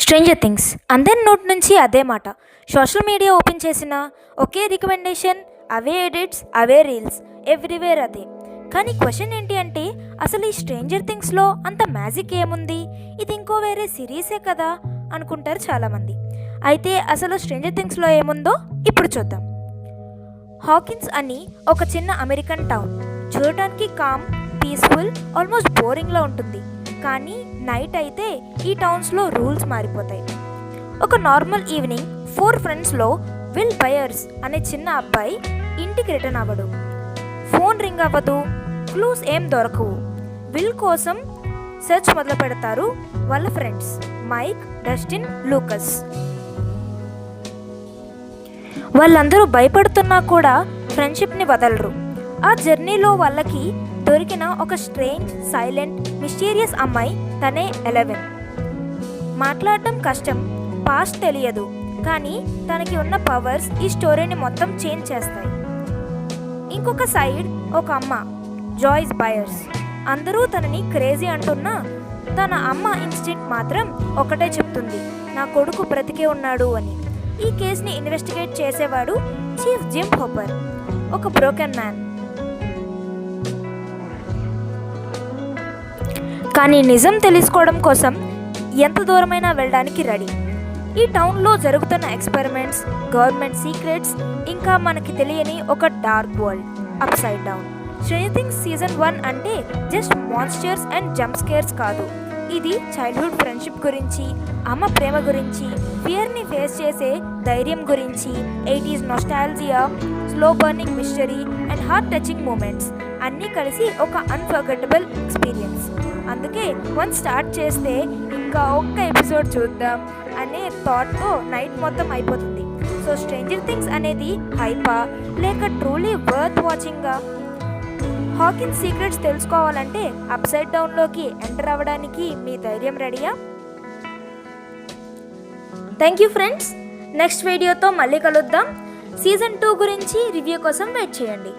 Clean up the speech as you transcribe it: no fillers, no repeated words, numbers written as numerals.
Stranger things అందరి నోటి నుంచి అదే మాట. సోషల్ మీడియా ఓపెన్ చేసిన ఒకే రికమెండేషన్, అవే ఎడిట్స్, అవే రీల్స్, ఎవ్రీవేర్ అదే. కానీ క్వశ్చన్ ఏంటి అంటే, అసలు ఈ స్ట్రేంజర్ థింగ్స్లో అంత మ్యాజిక్ ఏముంది? ఇది ఇంకో వేరే సిరీసే కదా అనుకుంటారు చాలామంది. అయితే అసలు స్ట్రేంజర్ థింగ్స్లో ఏముందో ఇప్పుడు చూద్దాం. హాకిన్స్ అని ఒక చిన్న అమెరికన్ టౌన్. చూడటానికి కామ్, పీస్ఫుల్, ఆల్మోస్ట్ బోరింగ్లో ఉంటుంది. కానీ నైట్ అయితే ఈ టౌన్స్లో రూల్స్ మారిపోతాయి. ఒక నార్మల్ ఈవినింగ్ 4 ఫ్రెండ్స్లో విల్ బయర్స్ అనే చిన్న అబ్బాయి ఇంటికి రిటర్న్ అవ్వడు. ఫోన్ రింగ్ అవ్వదు, క్లూస్ ఏం దొరకవు. విల్ కోసం సెర్చ్ మొదలు పెడతారు వాళ్ళ ఫ్రెండ్స్ మైక్, డస్టిన్, లూకస్. వాళ్ళందరూ భయపడుతున్నా కూడా ఫ్రెండ్షిప్ని వదలరు. ఆ జర్నీలో వాళ్ళకి దొరికిన ఒక స్ట్రేంజ్, సైలెంట్, మిస్టీరియస్ అమ్మాయి, తనే 11. మాట్లాడటం కష్టం, పాస్ట్ తెలియదు, కానీ తనకి ఉన్న పవర్స్ ఈ స్టోరీని మొత్తం చేంజ్ చేస్తాయి. ఇంకొక సైడ్ ఒక అమ్మ, జాయిస్ బయర్స్. అందరూ తనని క్రేజీ అంటున్నా తన అమ్మ ఇన్స్టింక్ట్ మాత్రం ఒకటే చెప్తుంది, నా కొడుకు బ్రతికే ఉన్నాడు అని. ఈ కేసుని ఇన్వెస్టిగేట్ చేసేవాడు చీఫ్ జిమ్ హోపర్, ఒక బ్రోకెన్ మ్యాన్. కానీ నిజం తెలుసుకోవడం కోసం ఎంత దూరమైనా వెళ్ళడానికి రెడీ. ఈ టౌన్లో జరుగుతున్న ఎక్స్పెరిమెంట్స్, గవర్నమెంట్ సీక్రెట్స్, ఇంకా మనకి తెలియని ఒక dark world, up side down. Stranger things season 1 అంటే just monsters and jump scares కాదు. ఇది చైల్డ్హుడ్ ఫ్రెండ్షిప్ గురించి, అమ్మ ప్రేమ గురించి, ఫియర్ని ఫేస్ చేసే ధైర్యం గురించి, 80s nostalgia, slow burning mystery and heart touching moments అన్నీ కలిసి ఒక అన్ఫర్గెటబుల్ ఎక్స్పీరియన్స్. అందుకే వన్స్ స్టార్ట్ చేస్తే ఇంకా ఒక్క ఎపిసోడ్ చూద్దాం అనే థాట్తో నైట్ మొత్తం అయిపోతుంది. సో స్ట్రేంజర్ థింగ్స్ అనేది హైపా లేక ట్రూలీ వర్త్ వాచింగా? హాకిన్స్ సీక్రెట్స్ తెలుసుకోవాలంటే అప్సైడ్ డౌన్లోకి ఎంటర్ అవ్వడానికి మీ ధైర్యం రెడీయా? Thank you friends. నెక్స్ట్ వీడియోతో మళ్ళీ కలుద్దాం. సీజన్ 2 గురించి రివ్యూ కోసం వెయిట్ చేయండి.